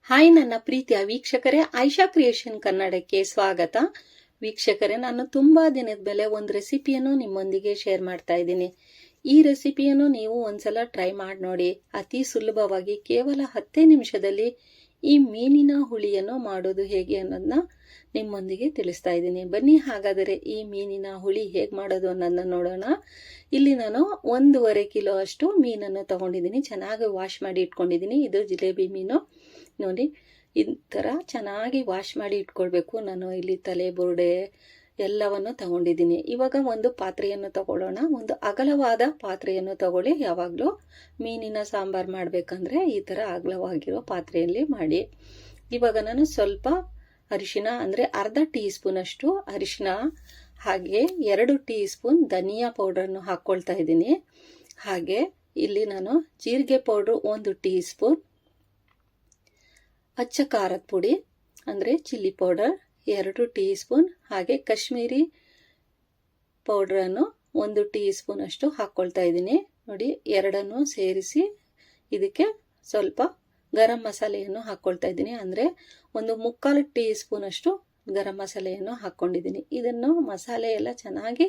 Hi ನನ್ನ ಪ್ರೀತಿಯ ವೀಕ್ಷಕರೇ, ಆಯಿಷಾ ಕ್ರಿಯೇಷನ್ ಕನ್ನಡಕ್ಕೆ ಸ್ವಾಗತ. ವೀಕ್ಷಕರೇ, ನಾನು ತುಂಬಾ ದಿನದ ಮೇಲೆ ಒಂದು ರೆಸಿಪಿಯನ್ನು ನಿಮ್ಮೊಂದಿಗೆ ಶೇರ್ ಮಾಡ್ತಾ ಇದ್ದೀನಿ. ಈ ರೆಸಿಪಿಯನ್ನು ನೀವು ಒಂದ್ಸಲ ಟ್ರೈ ಮಾಡಿ ನೋಡಿ. ಅತಿ ಸುಲಭವಾಗಿ ಕೇವಲ 10 ನಿಮಿಷದಲ್ಲಿ ಈ ಮೀನಿನ ಹುಳಿಯನ್ನು ಮಾಡೋದು ಹೇಗೆ ಅನ್ನೋದನ್ನ ನಿಮ್ಮೊಂದಿಗೆ ತಿಳಿಸ್ತಾ ಇದ್ದೀನಿ. ಬನ್ನಿ ಹಾಗಾದರೆ ಈ ಮೀನಿನ ಹುಳಿ ಹೇಗೆ ಮಾಡೋದು ಅನ್ನೋದನ್ನ ನೋಡೋಣ. ಇಲ್ಲಿ ನಾನು 1.5 ಕಿಲೋ ಅಷ್ಟು ಮೀನನ್ನು ತಗೊಂಡಿದ್ದೀನಿ. ಚೆನ್ನಾಗಿ ವಾಶ್ ಮಾಡಿ ಇಟ್ಕೊಂಡಿದ್ದೀನಿ. ಇದು ಜಿಲೇಬಿ ಮೀನು ನೋಡಿ. ಈ ಥರ ಚೆನ್ನಾಗಿ ವಾಶ್ ಮಾಡಿ ಇಟ್ಕೊಳ್ಬೇಕು. ನಾನು ಇಲ್ಲಿ ತಲೆ ಬುರುಡೆ ಎಲ್ಲವನ್ನು ತಗೊಂಡಿದ್ದೀನಿ. ಇವಾಗ ಒಂದು ಪಾತ್ರೆಯನ್ನು ತಗೊಳ್ಳೋಣ. ಒಂದು ಅಗಲವಾದ ಪಾತ್ರೆಯನ್ನು ತಗೊಳ್ಳಿ. ಯಾವಾಗಲೂ ಮೀನಿನ ಸಾಂಬಾರು ಮಾಡಬೇಕಂದ್ರೆ ಈ ಥರ ಅಗಲವಾಗಿರೋ ಪಾತ್ರೆಯಲ್ಲಿ ಮಾಡಿ. ಇವಾಗ ನಾನು ಸ್ವಲ್ಪ ಅರಿಶಿನ ಅಂದರೆ ಅರ್ಧ ಟೀ ಸ್ಪೂನ್ ಅಷ್ಟು ಅರಿಶಿನ, ಹಾಗೆ 2 ಟೀ ಸ್ಪೂನ್ ಧನಿಯಾ ಪೌಡರನ್ನು ಹಾಕ್ಕೊಳ್ತಾ ಇದ್ದೀನಿ. ಹಾಗೆ ಇಲ್ಲಿ ನಾನು ಜೀರಿಗೆ ಪೌಡ್ರು 1 ಟೀ ಸ್ಪೂನ್, ಅಚ್ಚ ಖಾರದ ಪುಡಿ ಅಂದರೆ ಚಿಲ್ಲಿ ಪೌಡರ್ 2 ಟೀ ಸ್ಪೂನ್, ಹಾಗೆ ಕಾಶ್ಮೀರಿ ಪೌಡ್ರನ್ನು 1 ಟೀ ಸ್ಪೂನ್ ಅಷ್ಟು ಹಾಕ್ಕೊಳ್ತಾ ಇದ್ದೀನಿ. ನೋಡಿ, ಎರಡನ್ನು ಸೇರಿಸಿ ಇದಕ್ಕೆ ಸ್ವಲ್ಪ ಗರಂ ಮಸಾಲೆಯನ್ನು ಹಾಕ್ಕೊಳ್ತಾ ಇದ್ದೀನಿ. ಅಂದರೆ 1/4 ಟೀ ಸ್ಪೂನ್ ಅಷ್ಟು ಗರಂ ಮಸಾಲೆಯನ್ನು ಹಾಕ್ಕೊಂಡಿದ್ದೀನಿ. ಇದನ್ನು ಮಸಾಲೆ ಎಲ್ಲ ಚೆನ್ನಾಗಿ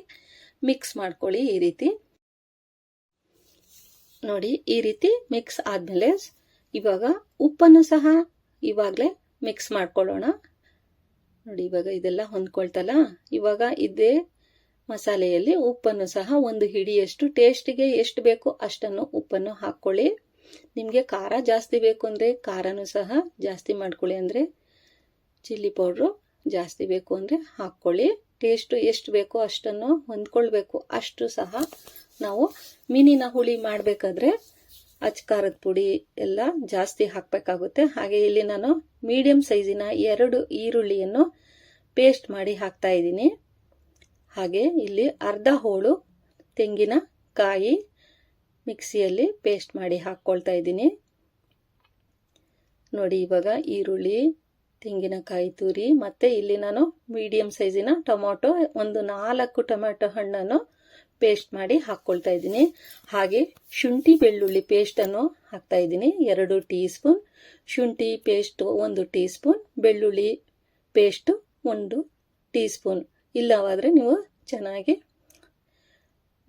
ಮಿಕ್ಸ್ ಮಾಡ್ಕೊಳ್ಳಿ. ಈ ರೀತಿ ನೋಡಿ, ಈ ರೀತಿ ಮಿಕ್ಸ್ ಆದಮೇಲೆ ಇವಾಗ ಉಪ್ಪನ್ನು ಸಹ ಇವಾಗಲೇ ಮಿಕ್ಸ್ ಮಾಡ್ಕೊಳ್ಳೋಣ. ನೋಡಿ, ಇವಾಗ ಇದೆಲ್ಲ ಹೊಂದ್ಕೊಳ್ತಲ್ಲ. ಇವಾಗ ಇದೇ ಮಸಾಲೆಯಲ್ಲಿ ಉಪ್ಪನ್ನು ಸಹ 1 ಹಿಡಿಯಷ್ಟು ಟೇಸ್ಟಿಗೆ ಎಷ್ಟು ಬೇಕೋ ಅಷ್ಟನ್ನು ಉಪ್ಪನ್ನು ಹಾಕ್ಕೊಳ್ಳಿ. ನಿಮಗೆ ಖಾರ ಜಾಸ್ತಿ ಬೇಕು ಅಂದರೆ ಖಾರನೂ ಸಹ ಜಾಸ್ತಿ ಮಾಡ್ಕೊಳ್ಳಿ. ಅಂದರೆ ಚಿಲ್ಲಿ ಪೌಡ್ರು ಜಾಸ್ತಿ ಬೇಕು ಅಂದರೆ ಹಾಕ್ಕೊಳ್ಳಿ. ಟೇಸ್ಟು ಎಷ್ಟು ಬೇಕೋ ಅಷ್ಟನ್ನು ಹೊಂದ್ಕೊಳ್ಬೇಕು. ಅಷ್ಟು ಸಹ ನಾವು ಮೀನಿನ ಹುಳಿ ಮಾಡಬೇಕಾದ್ರೆ ಅಚ್ಚ ಖಾರದ ಪುಡಿ ಎಲ್ಲ ಜಾಸ್ತಿ ಹಾಕಬೇಕಾಗುತ್ತೆ. ಹಾಗೆ ಇಲ್ಲಿ ನಾನು ಮೀಡಿಯಂ ಸೈಜಿನ 2 ಈರುಳ್ಳಿಯನ್ನು ಪೇಸ್ಟ್ ಮಾಡಿ ಹಾಕ್ತಾ ಇದ್ದೀನಿ. ಹಾಗೆ ಇಲ್ಲಿ ಅರ್ಧ ಹೋಳು ತೆಂಗಿನಕಾಯಿ ಮಿಕ್ಸಿಯಲ್ಲಿ ಪೇಸ್ಟ್ ಮಾಡಿ ಹಾಕ್ಕೊಳ್ತಾ ಇದ್ದೀನಿ. ನೋಡಿ, ಇವಾಗ ಈರುಳ್ಳಿ, ತೆಂಗಿನಕಾಯಿ ತುರಿ, ಮತ್ತು ಇಲ್ಲಿ ನಾನು ಮೀಡಿಯಂ ಸೈಜಿನ ಟೊಮೊಟೊ 4 ಟೊಮೆಟೊ ಹಣ್ಣನ್ನು ಪೇಸ್ಟ್ ಮಾಡಿ ಹಾಕ್ಕೊಳ್ತಾ ಇದ್ದೀನಿ. ಹಾಗೆ ಶುಂಠಿ ಬೆಳ್ಳುಳ್ಳಿ ಪೇಸ್ಟನ್ನು ಹಾಕ್ತಾ ಇದ್ದೀನಿ. 2 ಟೀ ಸ್ಪೂನ್ ಶುಂಠಿ ಪೇಸ್ಟ್, 1 ಟೀ ಸ್ಪೂನ್ ಬೆಳ್ಳುಳ್ಳಿ ಪೇಸ್ಟು 1 ಟೀ ಸ್ಪೂನ್. ಇಲ್ಲವಾದರೆ ನೀವು ಚೆನ್ನಾಗಿ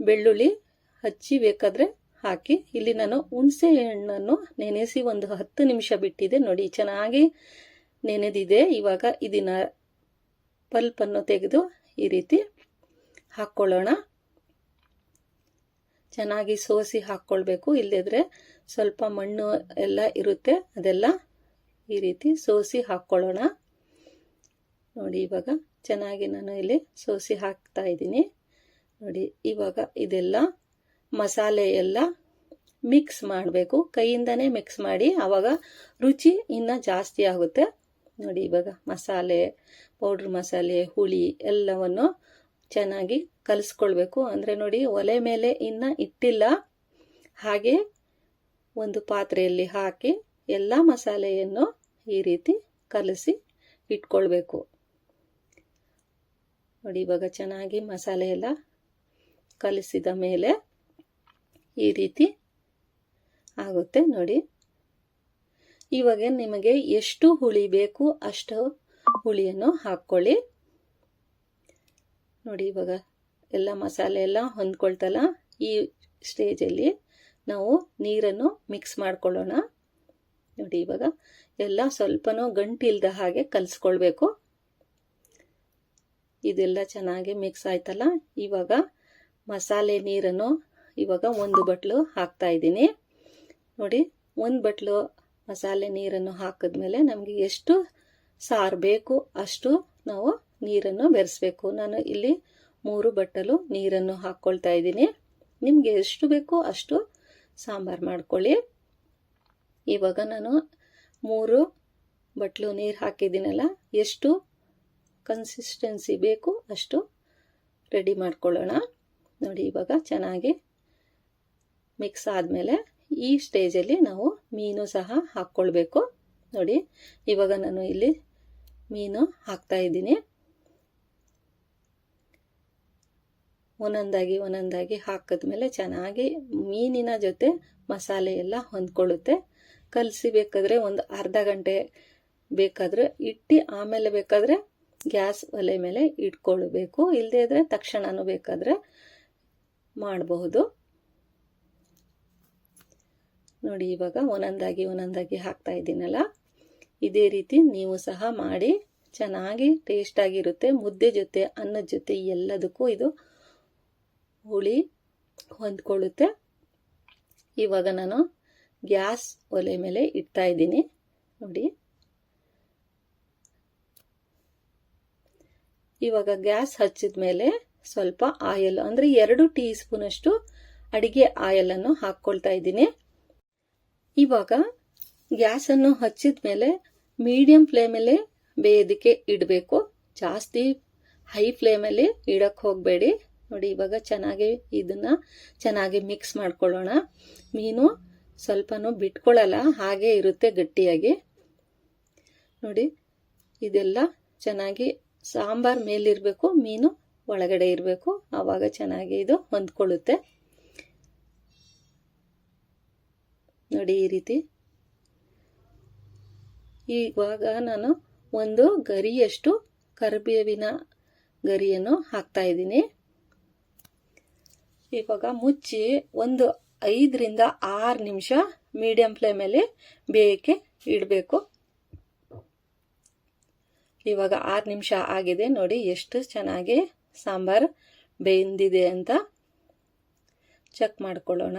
ಬೆಳ್ಳುಳ್ಳಿ ಹಚ್ಚಿ ಬೇಕಾದರೆ ಹಾಕಿ. ಇಲ್ಲಿ ನಾನು ಹುಣಸೆ ಹಣ್ಣನ್ನು ನೆನೆಸಿ 10 ನಿಮಿಷ ಬಿಟ್ಟಿದೆ. ನೋಡಿ, ಚೆನ್ನಾಗಿ ನೆನೆದಿದೆ. ಇವಾಗ ಇದನ್ನ ಪಲ್ಪನ್ನು ತೆಗೆದು ಈ ರೀತಿ ಹಾಕ್ಕೊಳ್ಳೋಣ. ಚೆನ್ನಾಗಿ ಸೋಸಿ ಹಾಕ್ಕೊಳ್ಬೇಕು. ಇಲ್ಲದಿದ್ರೆ ಸ್ವಲ್ಪ ಮಣ್ಣು ಎಲ್ಲ ಇರುತ್ತೆ, ಅದೆಲ್ಲ ಈ ರೀತಿ ಸೋಸಿ ಹಾಕ್ಕೊಳ್ಳೋಣ. ನೋಡಿ, ಇವಾಗ ಚೆನ್ನಾಗಿ ನಾನು ಇಲ್ಲಿ ಸೋಸಿ ಹಾಕ್ತಾ ಇದ್ದೀನಿ. ನೋಡಿ, ಇವಾಗ ಇದೆಲ್ಲ ಮಸಾಲೆ ಎಲ್ಲ ಮಿಕ್ಸ್ ಮಾಡಬೇಕು. ಕೈಯಿಂದನೇ ಮಿಕ್ಸ್ ಮಾಡಿ, ಆವಾಗ ರುಚಿ ಇನ್ನೂ ಜಾಸ್ತಿ ಆಗುತ್ತೆ. ನೋಡಿ, ಇವಾಗ ಮಸಾಲೆ, ಪೌಡ್ರ್ ಮಸಾಲೆ, ಹುಳಿ ಎಲ್ಲವನ್ನು ಚೆನ್ನಾಗಿ ಕಲಿಸ್ಕೊಳ್ಬೇಕು. ಅಂದರೆ ನೋಡಿ, ಒಲೆ ಮೇಲೆ ಇನ್ನೂ ಇಟ್ಟಿಲ್ಲ. ಹಾಗೆ ಒಂದು ಪಾತ್ರೆಯಲ್ಲಿ ಹಾಕಿ ಎಲ್ಲ ಮಸಾಲೆಯನ್ನು ಈ ರೀತಿ ಕಲಸಿ ಇಟ್ಕೊಳ್ಬೇಕು. ನೋಡಿ, ಇವಾಗ ಚೆನ್ನಾಗಿ ಮಸಾಲೆ ಎಲ್ಲ ಕಲಿಸಿದ ಮೇಲೆ ಈ ರೀತಿ ಆಗುತ್ತೆ. ನೋಡಿ, ಇವಾಗ ನಿಮಗೆ ಎಷ್ಟು ಹುಳಿ ಬೇಕು ಅಷ್ಟು ಹುಳಿಯನ್ನು ಹಾಕ್ಕೊಳ್ಳಿ. ನೋಡಿ, ಇವಾಗ ಎಲ್ಲ ಮಸಾಲೆ ಎಲ್ಲ ಹೊಂದ್ಕೊಳ್ತಲ್ಲ. ಈ ಸ್ಟೇಜಲ್ಲಿ ನಾವು ನೀರನ್ನು ಮಿಕ್ಸ್ ಮಾಡ್ಕೊಳ್ಳೋಣ. ನೋಡಿ, ಇವಾಗ ಎಲ್ಲ ಸ್ವಲ್ಪನೂ ಗಂಟಿಲ್ದ ಹಾಗೆ ಕಲಿಸ್ಕೊಳ್ಬೇಕು. ಇದೆಲ್ಲ ಚೆನ್ನಾಗಿ ಮಿಕ್ಸ್ ಆಯ್ತಲ್ಲ. ಇವಾಗ ಮಸಾಲೆ ನೀರನ್ನು ಇವಾಗ 1 ಬಟ್ಲು ಹಾಕ್ತಾ ಇದ್ದೀನಿ. ನೋಡಿ, 1 ಬಟ್ಲು ಮಸಾಲೆ ನೀರನ್ನು ಹಾಕಿದ್ಮೇಲೆ ನಮಗೆ ಎಷ್ಟು ಸಾರು ಬೇಕು ಅಷ್ಟು ನಾವು ನೀರನ್ನು ಬೆರೆಸ್ಬೇಕು. ನಾನು ಇಲ್ಲಿ 3 ಬಟ್ಟಲು ನೀರನ್ನು ಹಾಕ್ಕೊಳ್ತಾ ಇದ್ದೀನಿ. ನಿಮಗೆ ಎಷ್ಟು ಬೇಕೋ ಅಷ್ಟು ಸಾಂಬಾರು ಮಾಡ್ಕೊಳ್ಳಿ. ಇವಾಗ ನಾನು 3 ಬಟ್ಲು ನೀರು ಹಾಕಿದ್ದೀನಲ್ಲ, ಎಷ್ಟು ಕನ್ಸಿಸ್ಟೆನ್ಸಿ ಬೇಕು ಅಷ್ಟು ರೆಡಿ ಮಾಡ್ಕೊಳ್ಳೋಣ. ನೋಡಿ, ಇವಾಗ ಚೆನ್ನಾಗಿ ಮಿಕ್ಸ್ ಆದಮೇಲೆ ಈ ಸ್ಟೇಜಲ್ಲಿ ನಾವು ಮೀನು ಸಹ ಹಾಕ್ಕೊಳ್ಬೇಕು. ನೋಡಿ, ಇವಾಗ ನಾನು ಇಲ್ಲಿ ಮೀನು ಹಾಕ್ತಾ ಇದ್ದೀನಿ. ಒಂದೊಂದಾಗಿ ಹಾಕಿದ್ಮೇಲೆ ಚೆನ್ನಾಗಿ ಮೀನಿನ ಜೊತೆ ಮಸಾಲೆ ಎಲ್ಲ ಹೊಂದ್ಕೊಳ್ಳುತ್ತೆ. ಕಲಸಿ ಬೇಕಾದರೆ ಒಂದು ಅರ್ಧ ಗಂಟೆ ಬೇಕಾದರೆ ಇಟ್ಟು ಆಮೇಲೆ ಬೇಕಾದರೆ ಗ್ಯಾಸ್ ಒಲೆ ಮೇಲೆ ಇಟ್ಕೊಳ್ಬೇಕು. ಇಲ್ಲದೇ ಇದ್ರೆ ತಕ್ಷಣನೂ ಬೇಕಾದರೆ ಮಾಡಬಹುದು. ನೋಡಿ ಇವಾಗ ಒಂದೊಂದಾಗಿ ಹಾಕ್ತಾ ಇದ್ದೀನಲ್ಲ, ಇದೇ ರೀತಿ ನೀವು ಸಹ ಮಾಡಿ, ಚೆನ್ನಾಗಿ ಟೇಸ್ಟ್ ಆಗಿರುತ್ತೆ. ಮುದ್ದೆ ಜೊತೆ ಅನ್ನದ ಜೊತೆ ಎಲ್ಲದಕ್ಕೂ ಇದು ಹುಳಿ ಹೊಂದ್ಕೊಳ್ಳುತ್ತೆ. ಇವಾಗ ನಾನು ಗ್ಯಾಸ್ ಒಲೆ ಮೇಲೆ ಇಡ್ತಾ ಇದ್ದೀನಿ. ನೋಡಿ ಇವಾಗ ಗ್ಯಾಸ್ ಹಚ್ಚಿದ ಮೇಲೆ ಸ್ವಲ್ಪ ಆಯಿಲ್ ಅಂದರೆ 2 ಟೀ ಸ್ಪೂನ್ ಅಷ್ಟು ಅಡಿಗೆ ಆಯಿಲ್ ಅನ್ನು ಹಾಕ್ಕೊಳ್ತಾ ಇದ್ದೀನಿ. ಇವಾಗ ಗ್ಯಾಸನ್ನು ಹಚ್ಚಿದ ಮೇಲೆ ಮೀಡಿಯಂ ಫ್ಲೇಮಲ್ಲಿ ಬೇಯೋದಕ್ಕೆ ಇಡಬೇಕು. ಜಾಸ್ತಿ ಹೈ ಫ್ಲೇಮಲ್ಲಿ ಇಡಕ್ಕೆ ಹೋಗಬೇಡಿ. ನೋಡಿ ಇವಾಗ ಚೆನ್ನಾಗಿ ಮಿಕ್ಸ್ ಮಾಡ್ಕೊಳ್ಳೋಣ. ಮೀನು ಸ್ವಲ್ಪನೂ ಬಿಟ್ಕೊಳ್ಳಲ್ಲ, ಹಾಗೆ ಇರುತ್ತೆ ಗಟ್ಟಿಯಾಗಿ. ನೋಡಿ ಇದೆಲ್ಲ ಚೆನ್ನಾಗಿ ಸಾಂಬಾರ್ ಮೇಲಿರಬೇಕು, ಮೀನು ಒಳಗಡೆ ಇರಬೇಕು, ಆವಾಗ ಚೆನ್ನಾಗಿ ಇದು ಹೊಂದ್ಕೊಳ್ಳುತ್ತೆ. ನೋಡಿ ಈ ರೀತಿ. ಇವಾಗ ನಾನು ಒಂದು ಗರಿಯಷ್ಟು ಕರಿಬೇವಿನ ಗರಿಯನ್ನು ಹಾಕ್ತಾ ಇದ್ದೀನಿ. ಇವಾಗ ಮುಚ್ಚಿ ಒಂದು 5 ರಿಂದ 6 ನಿಮಿಷ ಮೀಡಿಯಂ ಫ್ಲೇಮಲ್ಲಿ ಬೇಯಕ್ಕೆ ಇಡಬೇಕು. ಇವಾಗ 6 ನಿಮಿಷ ಆಗಿದೆ. ನೋಡಿ ಎಷ್ಟು ಚೆನ್ನಾಗಿ ಸಾಂಬಾರ್ ಬೆಂದಿದೆ ಅಂತ ಚೆಕ್ ಮಾಡ್ಕೊಳ್ಳೋಣ.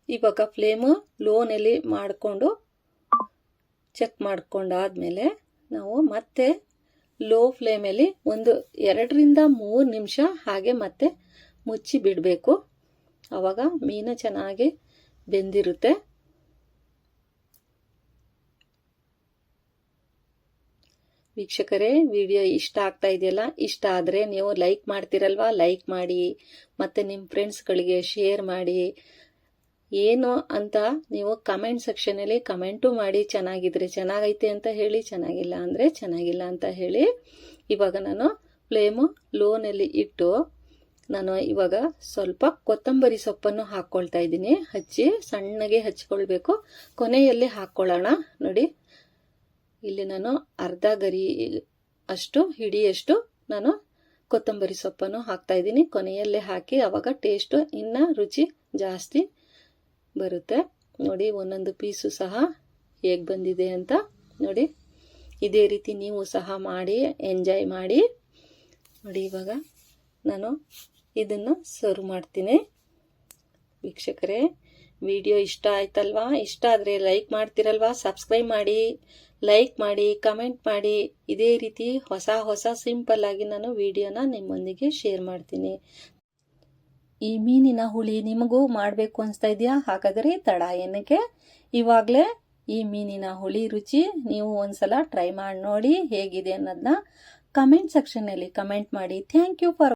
ಇವಾಗ ಫ್ಲೇಮು ಲೋನಲ್ಲಿ ಮಾಡಿಕೊಂಡು ಚೆಕ್ ಮಾಡ್ಕೊಂಡಾದ್ಮೇಲೆ ನಾವು ಮತ್ತೆ ಲೋ ಫ್ಲೇಮಲ್ಲಿ ಒಂದು 2 ರಿಂದ 3 ನಿಮಿಷ ಹಾಗೆ ಮತ್ತೆ ಮುಚ್ಚಿ ಬಿಡಬೇಕು. ಆವಾಗ ಮೀನು ಚೆನ್ನಾಗಿ ಬೆಂದಿರುತ್ತೆ. ವೀಕ್ಷಕರೇ, ವಿಡಿಯೋ ಇಷ್ಟ ಆಗ್ತಾ ಇದೆಯಲ್ಲ, ಇಷ್ಟ ಆದರೆ ನೀವು ಲೈಕ್ ಮಾಡ್ತೀರಲ್ವಾ, ಲೈಕ್ ಮಾಡಿ, ಮತ್ತು ನಿಮ್ಮ ಫ್ರೆಂಡ್ಸ್ಗಳಿಗೆ ಶೇರ್ ಮಾಡಿ. ಏನು ಅಂತ ನೀವು ಕಮೆಂಟ್ ಸೆಕ್ಷನಲ್ಲಿ ಕಮೆಂಟು ಮಾಡಿ. ಚೆನ್ನಾಗಿದ್ರೆ ಚೆನ್ನಾಗೈತೆ ಅಂತ ಹೇಳಿ, ಚೆನ್ನಾಗಿಲ್ಲ ಅಂದರೆ ಚೆನ್ನಾಗಿಲ್ಲ ಅಂತ ಹೇಳಿ. ಇವಾಗ ನಾನು ಫ್ಲೇಮು ಲೋನಲ್ಲಿ ಇಟ್ಟು ನಾನು ಇವಾಗ ಸ್ವಲ್ಪ ಕೊತ್ತಂಬರಿ ಸೊಪ್ಪನ್ನು ಹಾಕ್ಕೊಳ್ತಾ ಇದ್ದೀನಿ. ಸಣ್ಣಗೆ ಹಚ್ಕೊಳ್ಬೇಕು. ಕೊನೆಯಲ್ಲಿ ಹಾಕ್ಕೊಳ್ಳೋಣ. ನೋಡಿ ಇಲ್ಲಿ ನಾನು ಅರ್ಧ ಗರಿ ಅಷ್ಟು ಹಿಡಿಯಷ್ಟು ನಾನು ಕೊತ್ತಂಬರಿ ಸೊಪ್ಪನ್ನು ಹಾಕ್ತಾ ಇದ್ದೀನಿ. ಕೊನೆಯಲ್ಲೇ ಹಾಕಿ ಅವಾಗ ಟೇಸ್ಟು ಇನ್ನು ರುಚಿ ಜಾಸ್ತಿ ಬರುತ್ತೆ. ನೋಡಿ ಒಂದೊಂದು ಪೀಸು ಸಹ ಹೇಗೆ ಬಂದಿದೆ ಅಂತ ನೋಡಿ. ಇದೇ ರೀತಿ ನೀವು ಸಹ ಮಾಡಿ ಎಂಜಾಯ್ ಮಾಡಿ. ನೋಡಿ ಇವಾಗ ನಾನು ಇದನ್ನು ಸರ್ವ್ ಮಾಡ್ತೀನಿ. ವೀಕ್ಷಕರೇ, ವಿಡಿಯೋ ಇಷ್ಟ ಆಯ್ತಲ್ವಾ? ಇಷ್ಟ ಆದರೆ ಲೈಕ್ ಮಾಡ್ತಿರಲ್ವಾ? ಸಬ್ಸ್ಕ್ರೈಬ್ ಮಾಡಿ, ಲೈಕ್ ಮಾಡಿ, ಕಮೆಂಟ್ ಮಾಡಿ. ಇದೇ ರೀತಿ ಹೊಸ ಸಿಂಪಲ್ ಆಗಿ ನಾನು ವಿಡಿಯೋನ ನಿಮ್ಮೊಂದಿಗೆ ಶೇರ್ ಮಾಡ್ತೀನಿ. ಈ ಮೀನಿನ ಹುಳಿ ನಿಮಗೂ ಮಾಡಬೇಕು ಅನಿಸ್ತಾ ಇದೆಯಾ? ಹಾಗಾದರೆ ತಡ ಏನಕ್ಕೆ, ಇವಾಗಲೇ ಈ ಮೀನಿನ ಹುಳಿ ರುಚಿ ನೀವು ಒಂದ್ಸಲ ಟ್ರೈ ಮಾಡಿ ನೋಡಿ. ಹೇಗಿದೆ ಅನ್ನೋದನ್ನ ಕಮೆಂಟ್ ಸೆಕ್ಷನ್ನಲ್ಲಿ ಕಮೆಂಟ್ ಮಾಡಿ. Thank you for